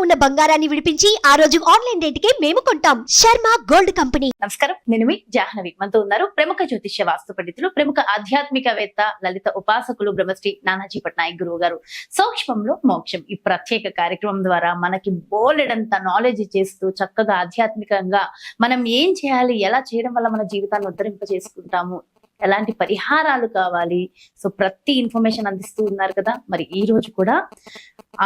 ఉన్న బంగారాన్ని విడిపించి ఆ రోజు ఆన్లైన్ రేటుకే మేము కొంటాం. Sharma gold company. నమస్కారం, నేను మీ జాహ్నవి. మనతో ఉన్నారు ప్రముఖ జ్యోతిష్య వాస్తు పండితులు, ప్రముఖ ఆధ్యాత్మికవేత్త, లలిత ఉపాసకులు బ్రహ్మశ్రీ నానాజీ పట్నాయక్ గురువు గారు. సూక్ష్మంలో మోక్షం ఈ ప్రత్యేక కార్యక్రమం ద్వారా మనకి బోలెడంత నాలెడ్జ్ చేస్తూ చక్కగా ఆధ్యాత్మికంగా మనం ఏం చేయాలి, ఎలా చేయడం వల్ల మన జీవితాన్ని ఉద్ధరింప చేసుకుంటాము, ఎలాంటి పరిహారాలు కావాలి, సో ప్రతి ఇన్ఫర్మేషన్ అందిస్తూ ఉన్నారు కదా. మరి ఈ రోజు కూడా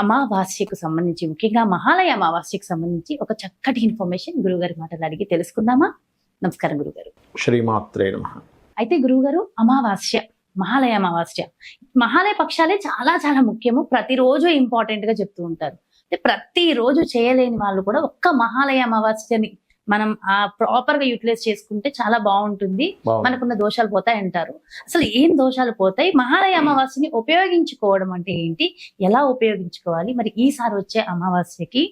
అమావాస్యకు సంబంధించి, ముఖ్యంగా మహాలయ అమావాస్యకు సంబంధించి ఒక చక్కటి ఇన్ఫర్మేషన్ గురువుగారి మాటలు అడిగి తెలుసుకుందామా? నమస్కారం గురుగారు. శ్రీమాత్రే నమః. అయితే గురువుగారు, అమావాస్య, మహాలయ అమావాస్య, మహాలయ పక్షాలే చాలా చాలా ముఖ్యము. ప్రతిరోజు ఇంపార్టెంట్ గా చెప్తూ ఉంటారు. అంటే ప్రతిరోజు చేయలేని వాళ్ళు కూడా ఒక్క మహాలయ అమావాస్యని మనం ప్రాపర్ గా యూటిలైజ్ చేసుకుంటే చాలా బాగుంటుంది, మనకున్న దోషాలు పోతాయి అంటారు. అసలు ఏం దోషాలు పోతాయి? మహాలయ అమావాస్యని ఉపయోగించుకోవడం అంటే ఏంటి, ఎలా ఉపయోగించుకోవాలి? మరి ఈసారి వచ్చే అమావాస్యకి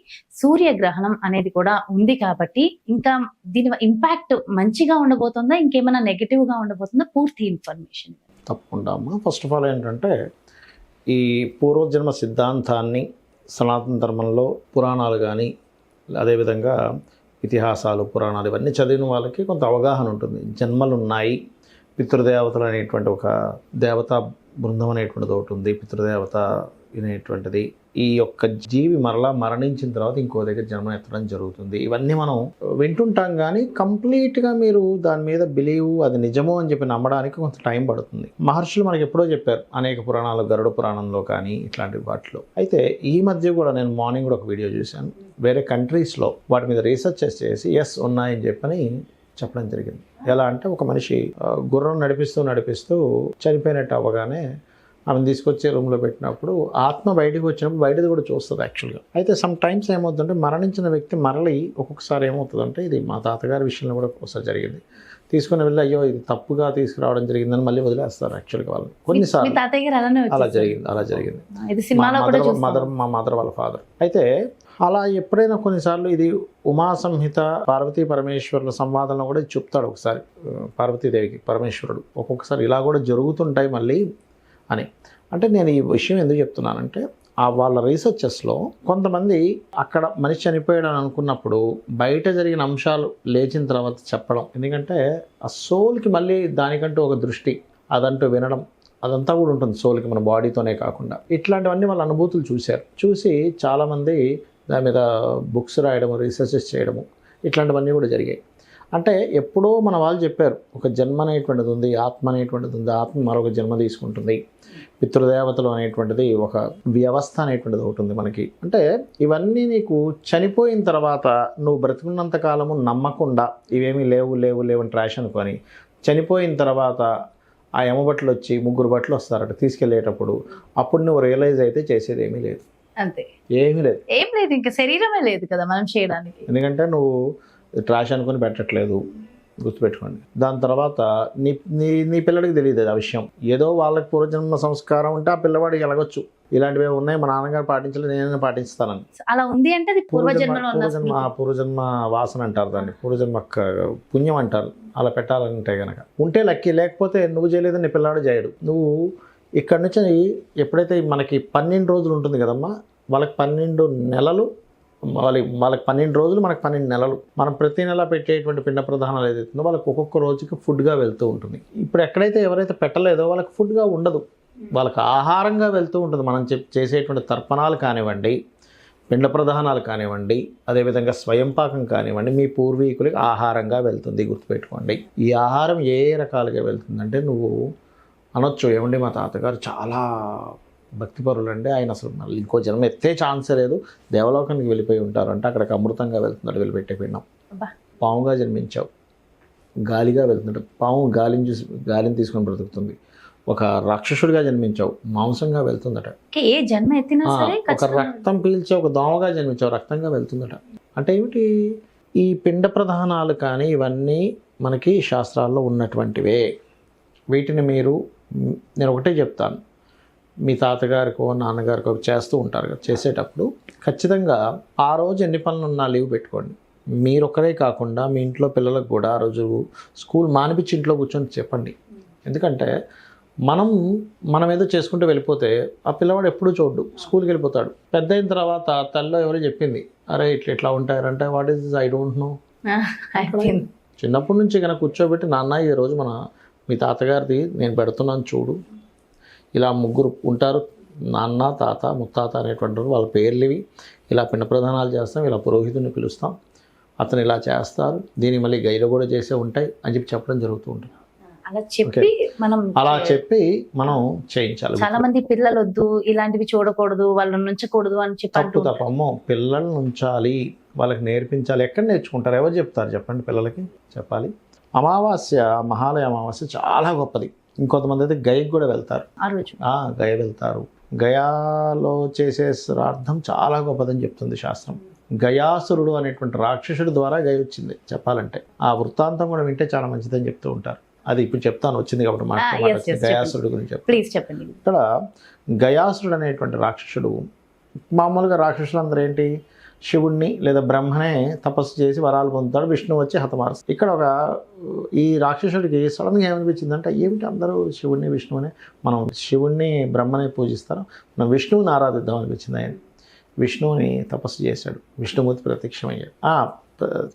సూర్యగ్రహణం అనేది కూడా ఉంది కాబట్టి ఇంకా దీని ఇంపాక్ట్ మంచిగా ఉండబోతుందా, ఇంకేమైనా నెగటివ్ గా ఉండబోతుందా? పూర్తి ఇన్ఫర్మేషన్ తప్పకుండా అమ్మా. ఫస్ట్ ఆఫ్ ఆల్ ఏంటంటే, ఈ పూర్వజన్మ సిద్ధాంతాన్ని సనాతన ధర్మంలో పురాణాలు కానీ, అదేవిధంగా ఇతిహాసాలు, పురాణాలు ఇవన్నీ చదివిన వాళ్ళకి కొంత అవగాహన ఉంటుంది. జన్మలు ఉన్నాయి, పితృదేవతలు అనేటువంటి ఒక దేవతా బృందం అనేటువంటిది ఒకటి ఉంది, పితృదేవత అనేటువంటిది. ఈ యొక్క జీవి మరలా మరణించిన తర్వాత ఇంకో దగ్గర జన్మ ఎత్తడం జరుగుతుంది. ఇవన్నీ మనం వింటుంటాం, కానీ కంప్లీట్గా మీరు దాని మీద బిలీవ్, అది నిజమో అని చెప్పి నమ్మడానికి కొంత టైం పడుతుంది. మహర్షులు మనకి ఎప్పుడో చెప్పారు, అనేక పురాణాలు, గరుడ పురాణంలో కానీ ఇట్లాంటి వాటిలో. అయితే ఈ మధ్య కూడా నేను మార్నింగ్ కూడా ఒక వీడియో చూశాను, వేరే కంట్రీస్లో వాటి మీద రీసెర్చ్ చేసి ఎస్ ఉన్నాయని చెప్పని చెప్పడం జరిగింది. ఎలా అంటే, ఒక మనిషి గుర్రం నడిపిస్తూ చనిపోయినట్టు అవ్వగానే ఆమెను తీసుకొచ్చి రూమ్లో పెట్టినప్పుడు ఆత్మ బయటకు వచ్చినప్పుడు బయటది కూడా చూస్తుంది యాక్చువల్గా. అయితే సమ్ టైమ్స్ ఏమవుతుందంటే, మరణించిన వ్యక్తి మరలి ఒక్కొక్కసారి ఏమవుతుందంటే, ఇది మా తాతగారి విషయంలో కూడా ఒకసారి జరిగింది, తీసుకుని వెళ్ళి అయ్యో ఇది తప్పుగా తీసుకురావడం జరిగిందని మళ్ళీ వదిలేస్తారు యాక్చువల్గా వాళ్ళు. కొన్నిసార్లు అలా జరిగింది. మా మదర్ వాళ్ళ ఫాదర్. అయితే అలా ఎప్పుడైనా కొన్నిసార్లు ఇది ఉమా సంహిత పార్వతీ పరమేశ్వరుల సంవాదంలో కూడా చెప్తాడు ఒకసారి, పార్వతీదేవికి పరమేశ్వరుడు ఒక్కొక్కసారి ఇలా కూడా జరుగుతుంటాయి మళ్ళీ అని. అంటే నేను ఈ విషయం ఎందుకు చెప్తున్నానంటే, వాళ్ళ రీసెర్చెస్లో కొంతమంది అక్కడ మనిషి చనిపోయాడని అనుకున్నప్పుడు బయట జరిగిన అంశాలు లేచిన తర్వాత చెప్పడం, ఎందుకంటే ఆ సోల్కి మళ్ళీ దానికంటూ ఒక దృష్టి, అదంటూ వినడం, అదంతా కూడా ఉంటుంది సోల్కి, మన బాడీతోనే కాకుండా. ఇట్లాంటివన్నీ వాళ్ళ అనుభూతులు చూసి చాలామంది దాని మీద బుక్స్ రాయడము, రీసెర్చెస్ చేయడము, ఇట్లాంటివన్నీ కూడా జరిగాయి. అంటే ఎప్పుడో మన వాళ్ళు చెప్పారు, ఒక జన్మ అనేటువంటిది ఉంది, ఆత్మ అనేటువంటిది ఉంది, ఆత్మ మరొక జన్మ తీసుకుంటుంది, పితృదేవతలు అనేటువంటిది ఒక వ్యవస్థ అనేటువంటిది ఒకటి ఉంది మనకి. అంటే ఇవన్నీ నీకు చనిపోయిన తర్వాత నువ్వు బ్రతుకున్నంత కాలము నమ్మకుండా ఇవేమీ లేవు అని ట్రాష్ అనుకొని, చనిపోయిన తర్వాత ఆ యమబట్లు వచ్చి 3 బట్లు వస్తారట తీసుకెళ్ళేటప్పుడు, అప్పుడు నువ్వు రియలైజ్ అయితే చేసేది ఏమీ లేదు, అంతే, ఏమీ లేదు, ఇంకా శరీరమే లేదు కదా మనం చేయడానికి. ఎందుకంటే నువ్వు ట్రాష్ అనుకుని పెట్టట్లేదు, గుర్తుపెట్టుకోండి. దాని తర్వాత నీ నీ నీ పిల్లడికి తెలియదు ఆ విషయం. ఏదో వాళ్ళకి పూర్వజన్మ సంస్కారం ఉంటే ఆ పిల్లవాడికి ఎలగొచ్చు, ఇలాంటివి ఉన్నాయి మా నాన్నగారు పాటించలేదు నేనే పాటిస్తానని. అలా ఉంది అంటే అది పూర్వజన్మ వాసన అంటారు దాన్ని, పూర్వజన్మ పుణ్యం అంటారు. అలా పెట్టాలంటే కనుక ఉంటే లక్కీ, లేకపోతే నువ్వు చేయలేదని నీ పిల్లాడు చేయడు. నువ్వు ఇక్కడి నుంచి ఎప్పుడైతే మనకి 12 రోజులు ఉంటుంది కదమ్మా, వాళ్ళకి 12 నెలలు, వాళ్ళకి 12 రోజులు, మనకు 12 నెలలు. మనం ప్రతి నెల పెట్టేటువంటి పిండ ప్రధానాలు ఏదైతుందో వాళ్ళకి ఒక్కొక్క రోజుకి ఫుడ్గా వెళ్తూ ఉంటుంది. ఇప్పుడు ఎక్కడైతే ఎవరైతే పెట్టలేదో వాళ్ళకి ఫుడ్గా ఉండదు, వాళ్ళకి ఆహారంగా వెళ్తూ ఉంటుంది. మనం చేసేటువంటి తర్పణాలు కానివ్వండి, పిండ ప్రధానాలు కానివ్వండి, అదేవిధంగా స్వయంపాకం కానివ్వండి, మీ పూర్వీకులకి ఆహారంగా వెళ్తుంది, గుర్తుపెట్టుకోండి. ఈ ఆహారం ఏ రకాలుగా వెళ్తుందంటే, నువ్వు అనొచ్చు ఏమండి మా తాతగారు చాలా భక్తిపరులు అండి, ఆయన అసలు మళ్ళీ ఇంకో జన్మ ఎత్తే ఛాన్సే లేదు, దేవలోకానికి వెళ్ళిపోయి ఉంటారు అంటే అక్కడికి అమృతంగా వెళ్తున్నాడు వెళ్ళిపెట్టే పిండం. పాముగా జన్మించావు, గాలిగా వెళ్తున్నాడు, పాము గాలిని తీసుకొని బ్రతుకుతుంది. ఒక రాక్షసుడిగా జన్మించావు, మాంసంగా వెళ్తుందట. ఏ జన్మ ఎత్తినా సరే ఒక రక్తం పీల్చే ఒక దోమగా జన్మించావు, రక్తంగా వెళ్తుందట. అంటే ఏమిటి, ఈ పిండ ప్రధానాలు కానీ ఇవన్నీ మనకి శాస్త్రాల్లో ఉన్నటువంటివే. వీటిని నేను ఒకటే చెప్తాను, మీ తాతగారికో నాన్నగారికో చేస్తూ ఉంటారు కదా, చేసేటప్పుడు ఖచ్చితంగా ఆ రోజు ఎన్ని పనులు ఉన్నా లీవ్ పెట్టుకోండి. మీరొక్కరే కాకుండా మీ ఇంట్లో పిల్లలకు కూడా ఆ రోజు స్కూల్ మానిపించి ఇంట్లో కూర్చొని చెప్పండి. ఎందుకంటే మనం ఏదో చేసుకుంటూ వెళ్ళిపోతే ఆ పిల్లవాడు ఎప్పుడూ చూడ్డు, స్కూల్కి వెళ్ళిపోతాడు. పెద్ద అయిన తర్వాత తల్లిలో ఎవరో చెప్పింది, అరే ఇట్లా ఉంటారంటే what is this, I don't know. అయిపోయింది. చిన్నప్పటి నుంచి కనుక కూర్చోబెట్టి, నాన్న ఈరోజు మీ తాతగారిది నేను పెడుతున్నాను చూడు, ఇలా ముగ్గురు ఉంటారు, నాన్న తాత ముత్తాత అనేటువంటి వాళ్ళ పేర్లు ఇవి, ఇలా పిండ ప్రదానాలు చేస్తాం, ఇలా పురోహితుడిని పిలుస్తాం, అతను ఇలా చేస్తారు, దీన్ని మళ్ళీ గైలు కూడా చేసే ఉంటాయి అని చెప్పడం జరుగుతూ ఉంటుంది. అలా చెప్పి మనం చేయించాలి. చాలా మంది పిల్లలు వద్దు, ఇలాంటివి చూడకూడదు, వాళ్ళని ఉంచకూడదు అని చెప్పి తప్పమ్మో, పిల్లల్ని ఉంచాలి, వాళ్ళకి నేర్పించాలి. ఎక్కడ నేర్చుకుంటారు, ఎవరు చెప్తారు చెప్పండి? పిల్లలకి చెప్పాలి. అమావాస్య, మహాలయ అమావాస్య చాలా గొప్పది. ఇంకొంతమంది అయితే గయకి కూడా వెళ్తారు, ఆ రోజు గయ వెళ్తారు. గయాలో చేసే శ్రాద్ధం చాలా గొప్పదని చెప్తుంది శాస్త్రం. గయాసురుడు అనేటువంటి రాక్షసుడి ద్వారా గయ వచ్చింది చెప్పాలంటే. ఆ వృత్తాంతం కూడా వింటే చాలా మంచిదని చెప్తూ ఉంటారు. అది ఇప్పుడు చెప్తాను, వచ్చింది కాబట్టి గయాసురుడు గురించి ప్లీజ్ చెప్పండి. ఇక్కడ గయాసురుడు అనేటువంటి రాక్షసుడు, మామూలుగా రాక్షసులు అందరూ ఏంటి, శివుణ్ణి లేదా బ్రహ్మనే తపస్సు చేసి వరాలు పొందుతాడు, విష్ణువు వచ్చి హతమారుస్తాడు. ఇక్కడ ఈ రాక్షసుడికి సడన్గా ఏమనిపించిందంటే, ఏమిటి అందరూ శివుణ్ణి విష్ణువుని, మనం శివుణ్ణి బ్రహ్మనే పూజిస్తాం, మనం విష్ణువుని ఆరాధిద్దాం అనిపించింది. ఆయన విష్ణువుని తపస్సు చేశాడు, విష్ణుమూర్తి ప్రత్యక్షమయ్యాడు.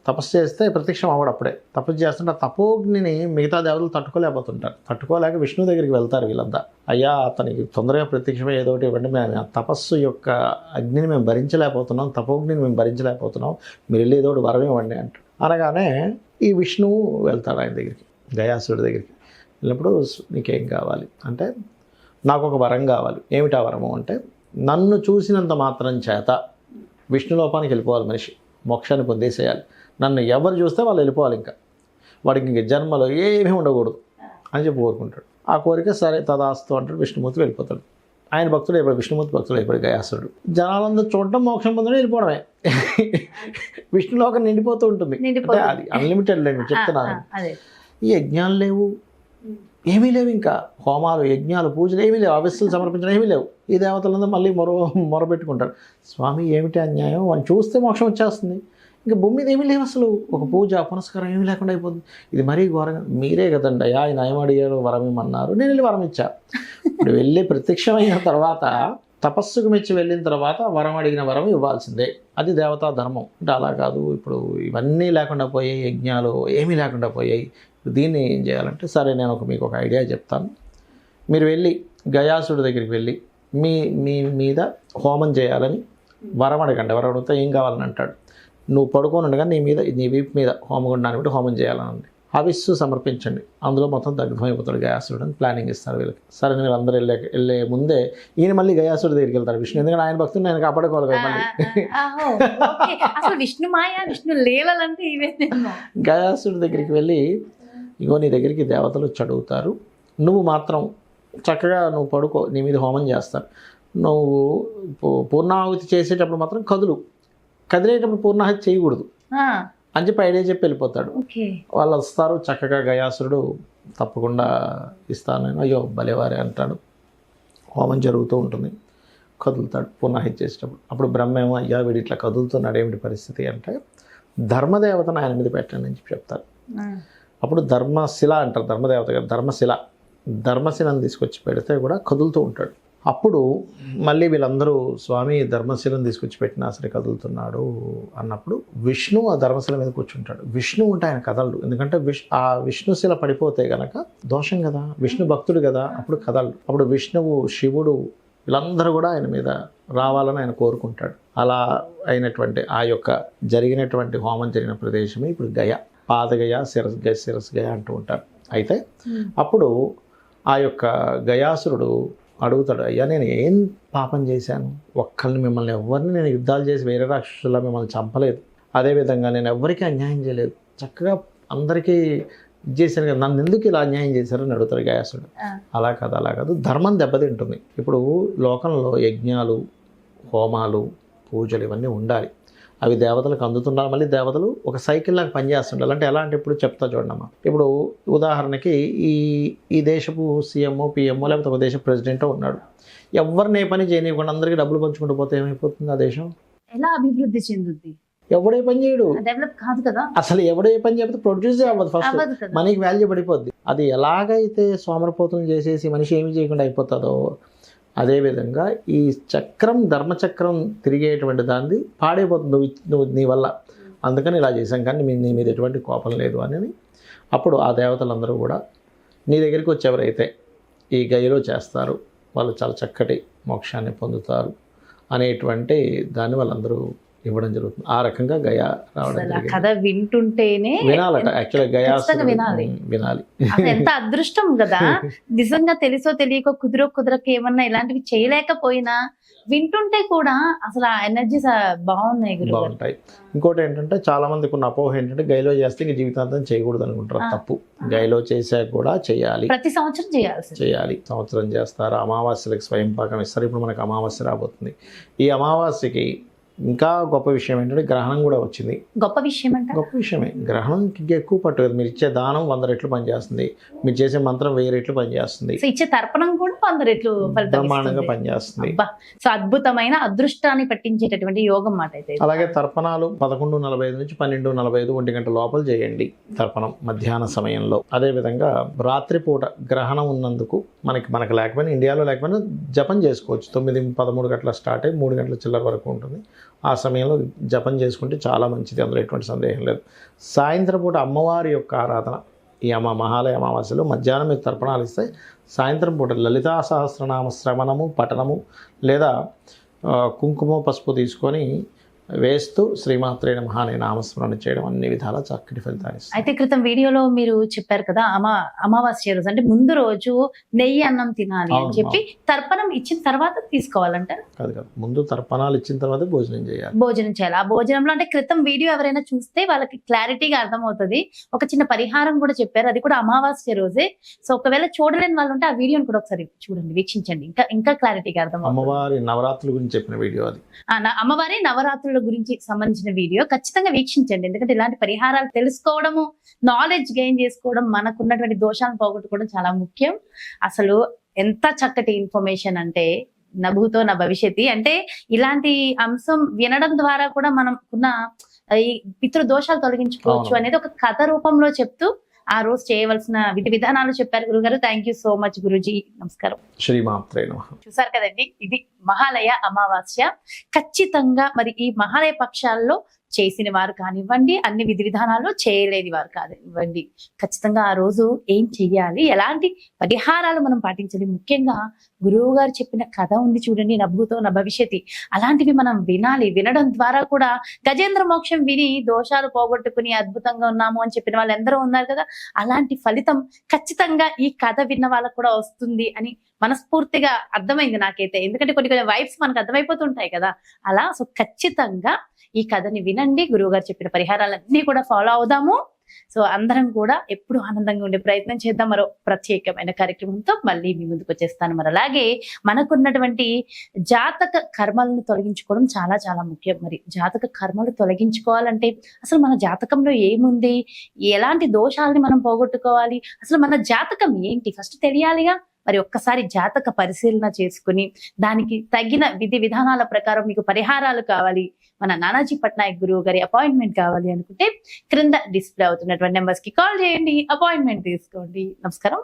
తపస్సు చేస్తే ప్రత్యక్షం అవ్వడు. అప్పుడే తపస్సు చేస్తుంటే ఆ తపోగ్నిని మిగతా దేవతలు తట్టుకోలేకపోతుంటారు. తట్టుకోలేక విష్ణువు దగ్గరికి వెళ్తారు వీళ్ళంతా. అయ్యా అతనికి తొందరగా ప్రత్యక్షమై ఏదో ఒకటి ఇవ్వండి, మేము ఆ తపస్సు యొక్క అగ్నిని మేము భరించలేకపోతున్నాం, తపోగ్నిని మేము భరించలేకపోతున్నాం, మీరు వెళ్ళి ఏదో ఒకటి వరం ఇవ్వండి అంటారు. అనగానే ఈ విష్ణువు వెళ్తాడు ఆయన దగ్గరికి, గయాసురుడి దగ్గరికి. వెళ్ళినప్పుడు నీకేం కావాలి అంటే, నాకు ఒక వరం కావాలి. ఏమిటా వరము అంటే, నన్ను చూసినంత మాత్రం చేత విష్ణులోపానికి వెళ్ళిపోవాలి మనిషి, మోక్షాన్ని పొందేసేయాలి. నన్ను ఎవరు చూస్తే వాళ్ళు వెళ్ళిపోవాలి, ఇంకా వాడికి ఇంక జన్మలో ఏమీ ఉండకూడదు అని చెప్పి కోరుకుంటాడు. ఆ కోరిక సరే తదాస్తు అంటాడు. విష్ణుమూర్తి వెళ్ళిపోతాడు. ఆయన భక్తుడు అయిపోయాడు, విష్ణుమూర్తి భక్తుడు అయిపోయాడు గయాసురుడు. జనాలందరూ చూడటం, మోక్షం పొందడం, వెళ్ళిపోవడమే. విష్ణులోకం నిండిపోతూ ఉంటుంది. అంటే అది అన్లిమిటెడ్ లేదు చెప్తున్నాను. ఈ యజ్ఞాలు లేవు, ఏమీ లేవు, ఇంకా హోమాలు యజ్ఞాలు పూజలు ఏమీ లేవు, అవిస్సులు సమర్పించడం ఏమీ లేవు. ఈ దేవతలందరూ మళ్ళీ మొరబెట్టుకుంటారు, స్వామి ఏమిటి అన్యాయం, వాడిని చూస్తే మోక్షం వచ్చేస్తుంది, ఇంకా భూమి మీద ఏమీ లేవు అసలు, ఒక పూజ పునస్కారం ఏమీ లేకుండా అయిపోతుంది. ఇది మరీ ఘోరంగా, మీరే కదండి అయ్యా ఆయన ఏమడిగారు, వరం ఇమ్మన్నారు, నేను వెళ్ళి వరం ఇచ్చా. ఇప్పుడు వెళ్ళి ప్రత్యక్షమైన తర్వాత, తపస్సుకు మెచ్చి వెళ్ళిన తర్వాత వరం అడిగిన వరం ఇవ్వాల్సిందే, అది దేవతా ధర్మం. అంటే అలా కాదు, ఇప్పుడు ఇవన్నీ లేకుండా పోయాయి, యజ్ఞాలు ఏమీ లేకుండా పోయాయి, దీన్ని ఏం చేయాలంటే, సరే నేను మీకు ఒక ఐడియా చెప్తాను. మీరు వెళ్ళి గయాసుడి దగ్గరికి వెళ్ళి మీ మీద హోమం చేయాలని వరం అడగండి. వరం అడిగితే ఏం కావాలని అంటాడు, నువ్వు పడుకొని ఉండగా నీ వీపు మీద హోమగుండాన్ని బట్టి హోమం చేయాలని హవిస్సు సమర్పించండి, అందులో మొత్తం దగ్ధమైపోతాడు గయాసురుడు అని ప్లానింగ్ ఇస్తారు వీళ్ళకి. సరే వీళ్ళందరూ వెళ్ళే ముందే ఈయన మళ్ళీ గయాసుడి దగ్గరికి వెళ్తారు విష్ణు, ఎందుకంటే ఆయన భక్తుని ఆయన కాపాడుకోవాలి కదా మళ్ళీ. గయాసుడి దగ్గరికి వెళ్ళి, ఇగో నీ దగ్గరికి దేవతలు వచ్చి అడుగుతారు, నువ్వు మాత్రం చక్కగా నువ్వు పడుకో, నీ మీద హోమం చేస్తారు, నువ్వు పూర్ణాహుతి చేసేటప్పుడు మాత్రం కదిలేటప్పుడు పూర్ణాహుతి చేయకూడదు అని చెప్పి ఐడియా చెప్పి వెళ్ళిపోతాడు. వాళ్ళు వస్తారు, చక్కగా గయాసురుడు తప్పకుండా ఇస్తాను నేను, అయ్యో భలేవారే అంటాడు. హోమం జరుగుతూ ఉంటుంది, కదులుతాడు పూర్ణాహుతి చేసేటప్పుడు. అప్పుడు బ్రహ్మేమో, అయ్యా వీడు ఇట్లా కదులుతున్నాడు ఏమిటి పరిస్థితి అంటే, ధర్మదేవతను ఆయన మీద పెట్టండి అని చెప్పి చెప్తారు. అప్పుడు ధర్మశిల అంటారు, ధర్మదేవత గారు ధర్మశిలను తీసుకొచ్చి పెడితే కూడా కదులుతూ ఉంటాడు. అప్పుడు మళ్ళీ వీళ్ళందరూ స్వామి ధర్మశిలను తీసుకొచ్చి పెట్టినా సరే కదులుతున్నాడు అన్నప్పుడు విష్ణు ఆ ధర్మశిల మీద కూర్చుంటాడు. విష్ణు ఉంటే ఆయన కదలడు, ఎందుకంటే ఆ విష్ణుశిల పడిపోతే కనుక దోషం కదా, విష్ణు భక్తుడు కదా, అప్పుడు కదలడు. అప్పుడు విష్ణువు, శివుడు వీళ్ళందరూ కూడా ఆయన మీద రావాలని ఆయన కోరుకుంటాడు. అలా ఆ యొక్క జరిగినటువంటి హోమం జరిగిన ప్రదేశమే ఇప్పుడు గయ, పాదగయ, శిరస్గయ అంటూ ఉంటారు. అయితే అప్పుడు ఆ యొక్క గయాసురుడు అడుగుతాడు, అయ్యా నేను ఏం పాపం చేశాను, మిమ్మల్ని ఎవరిని నేను యుద్ధాలు చేసి వేరే రాక్షసులా మిమ్మల్ని చంపలేదు, అదేవిధంగా నేను ఎవరికి అన్యాయం చేయలేదు, చక్కగా అందరికీ చేశాను కదా, నన్ను ఎందుకు ఇలా అన్యాయం చేశారని అడుగుతాడు గయాసురుడు. అలా కాదు, ధర్మం దెబ్బతింటుంది. ఇప్పుడు లోకంలో యజ్ఞాలు, హోమాలు, పూజలు ఇవన్నీ ఉండాలి, అవి దేవతలకు అందుతుండాలి. మళ్ళీ దేవతలు ఒక సైకిల్ లాగా పనిచేస్తుండాలి. అంటే ఎలా అంటే, ఇప్పుడు చెప్తా చూడమ్మా, ఇప్పుడు ఉదాహరణకి ఈ దేశపు సీఎంఓ, పిఎంఓ లేకపోతే ఒక దేశ ప్రెసిడెంటో ఉన్నాడు, ఎవరిని ఏ పని చేయనివ్వకుండా అందరికీ డబ్బులు పంచుకుంటూ పోతే ఏమైపోతుంది ఆ దేశం? ఎలా అభివృద్ధి చెందుద్ది? ఎవడే పని చేయడు, డెవలప్ కాదు కదా, అసలు ఎవడే పని చెప్తే ప్రొడ్యూస్ అవ్వదు. ఫస్ట్ అవ్వదు కదా. మనకి వాల్యూ పడిపోద్ది. అది ఎలాగైతే సోమరపోతులు చేసేసి మనిషి ఏమి చేయకుండా అయిపోతుందో, అదేవిధంగా ఈ చక్రం ధర్మచక్రం తిరిగేటువంటి దాన్ని పాడైపోతుంది నువ్వు నీ వల్ల. అందుకని ఇలా చేశాం, కానీ నీ మీద ఎటువంటి కోపం లేదు అని. అప్పుడు ఆ దేవతలందరూ కూడా నీ దగ్గరికి వచ్చి ఎవరైతే ఈ గయలో చేస్తారు వాళ్ళు చాలా చక్కటి మోక్షాన్ని పొందుతారు అనేటువంటి దాన్ని వాళ్ళందరూ ఇవ్వడం జరుగుతుంది. ఆ రకంగా గయా రావడం అసలు ఆ జరిగింది. కథ వింటుంటేనే వినాలట యాక్చువల్గా ఖచ్చితంగా వినాలి. అసలు ఎంత అదృష్టం కదా, నిజంగా తెలుసో తెలియకో కుదరక ఏమన్నా ఇలాంటివి చేయలేకపోయినా వింటుంటే కూడా అసలు ఆ ఎనర్జీస్ బాగున్నాయి గురువు గారు. బాగుంటాయి. ఇంకోటి ఏంటంటే చాలా మందికి ఉన్న అపోహ ఏంటంటే గైలో చేస్తే ఇంక జీవితాంతం చేయకూడదు అనుకుంటారు. తప్పు. గైలో చేసాక కూడా చేయాలి, ప్రతి సంవత్సరం చేయాలి. సంవత్సరం చేస్తారు. అమావాస్యలకు స్వయం పాకం ఇస్తారు. ఇప్పుడు మనకు అమావాస్య రాబోతుంది. ఈ అమావాస్యకి ఇంకా గొప్ప విషయం ఏంటంటే గ్రహణం కూడా వచ్చింది. గొప్ప విషయం అంటే గొప్ప విషయమే. గ్రహణంకి ఎక్కువ పట్టు కదా. మీరు ఇచ్చే దానం 100 రెట్లు పనిచేస్తుంది, మీరు చేసే మంత్రం 1000 రెట్లు పనిచేస్తుంది, సో ఇచ్చే తర్పణం కూడా 100 రెట్లు ఫలితం బ్రహ్మాండంగా ఇస్తుంది. పనిచేస్తుంది. అబ్బా, సో అద్భుతమైన అదృష్టాన్ని పట్టించేటటువంటి యోగం మాట అయితే. అలాగే తర్పణాలు 11:45 నుంచి 12:45 1 గంట లోపల చేయండి తర్పణం మధ్యాహ్న సమయంలో. అదేవిధంగా రాత్రిపూట గ్రహణం ఉన్నందుకు మనకు లేకపోయినా, ఇండియాలో లేకపోయినా జపం చేసుకోవచ్చు. 9-13 గంటల స్టార్ట్ అయ్యి 3 గంటల చిల్లర వరకు ఉంటుంది. ఆ సమయంలో జపం చేసుకుంటే చాలా మంచిది, అందులో ఎటువంటి సందేహం లేదు. సాయంత్రం పూట అమ్మవారి యొక్క ఆరాధన, ఈ మహాలయ అమావాస్యలో మధ్యాహ్నం మీరు తర్పణాలు ఇస్తే సాయంత్రం పూట లలితా సహస్రనామ శ్రవణము పఠనము లేదా కుంకుమ పసుపు తీసుకొని వేస్తూ శ్రీమాత్రే నమః అనే నామస్మరణ చేయడం అన్ని విధాలా చక్కటి ఫలితాన్ని ఇస్తుంది. అయితే క్రితం వీడియోలో మీరు చెప్పారు కదా, అమావాస్య రోజు అంటే ముందు రోజు నెయ్యి అన్నం తినాలి అని చెప్పి తర్పణం ఇచ్చిన తర్వాత తీసుకోవాలంట. కాదు, ముందు తర్పణాలు ఇచ్చిన తర్వాత భోజనం చేయాలి. భోజనం చేయాలి. ఆ భోజనంలో అంటే క్రితం వీడియో ఎవరైనా చూస్తే వాళ్ళకి క్లారిటీగా అర్థమవుతుంది. ఒక చిన్న పరిహారం కూడా చెప్పారు, అది కూడా అమావాస్య రోజే. సో ఒకవేళ చూడలేని వాళ్ళు ఉంటే ఆ వీడియోని కూడా ఒకసారి చూడండి, వీక్షించండి, ఇంకా క్లారిటీగా అర్థమవుతుంది. అమ్మవారి నవరాత్రుల గురించి చెప్పిన వీడియో అది. అమ్మవారి నవరాత్రుల గురించి సంబంధించిన వీడియో ఖచ్చితంగా వీక్షించండి. ఎందుకంటే ఇలాంటి పరిహారాలు తెలుసుకోవడము, నాలెడ్జ్ గెయిన్ చేసుకోవడం, మనకున్నటువంటి దోషాలను పోగొట్టుకోవడం చాలా ముఖ్యం. అసలు ఎంత చక్కటి ఇన్ఫర్మేషన్ అంటే నభూతో నా భవిష్యత్తు అంటే ఇలాంటి అంశం వినడం ద్వారా కూడా మనకున్న ఈ పితృ దోషాలు తొలగించుకోవచ్చు అనేది ఒక కథ రూపంలో చెప్తూ ఆ రోజు చేయవలసిన విధి విధానాలు చెప్పారు గురుగారు. Thank you so much Guruji. నమస్కారం. శ్రీమాత్రే నమః. చూసారు కదండి, ఇది మహాలయ అమావాస్య. ఖచ్చితంగా మరి ఈ మహాలయ పక్షాల్లో చేసిన వారు కానివ్వండి, అన్ని విధి విధానాలు చేయలేని వారు కానివ్వండి, ఖచ్చితంగా ఆ రోజు ఏం చెయ్యాలి, ఎలాంటి పరిహారాలు మనం పాటించాలి, ముఖ్యంగా గురువు గారు చెప్పిన కథ ఉంది చూడండి, నభూతో నా భవిష్యత్తు, అలాంటివి మనం వినాలి. వినడం ద్వారా కూడా గజేంద్ర మోక్షం విని దోషాలు పోగొట్టుకుని అద్భుతంగా ఉన్నాము అని చెప్పిన వాళ్ళు ఎందరో ఉన్నారు కదా, అలాంటి ఫలితం ఖచ్చితంగా ఈ కథ విన్న వాళ్ళకు కూడా వస్తుంది అని మనస్ఫూర్తిగా అర్థమైంది నాకైతే. ఎందుకంటే కొన్ని వైబ్స్ మనకు అర్థమైపోతుంటాయి కదా అలా. సో ఖచ్చితంగా ఈ కథని వినండి, గురువు గారు చెప్పిన పరిహారాలన్నీ కూడా ఫాలో అవుదాము. సో అందరం కూడా ఎప్పుడు ఆనందంగా ఉండే ప్రయత్నం చేద్దాం. మరో ప్రత్యేకమైన కార్యక్రమంతో మళ్ళీ మీ ముందుకు వచ్చేస్తాను. మరి అలాగే మనకున్నటువంటి జాతక కర్మలను తొలగించుకోవడం చాలా చాలా ముఖ్యం. మరి జాతక కర్మలు తొలగించుకోవాలంటే అసలు మన జాతకంలో ఏముంది, ఎలాంటి దోషాలని మనం పోగొట్టుకోవాలి, అసలు మన జాతకం ఏంటి ఫస్ట్ తెలియాలిగా. మరి ఒక్కసారి జాతక పరిశీలన చేసుకుని దానికి తగిన విధి విధానాల ప్రకారం మీకు పరిహారాలు కావాలి, మన నానాజీ పట్నాయక్ గురువు గారి అపాయింట్మెంట్ కావాలి అనుకుంటే క్రింద డిస్ప్లే అవుతున్నటువంటి నెంబర్స్ కి కాల్ చేయండి, అపాయింట్మెంట్ తీసుకోండి. నమస్కారం.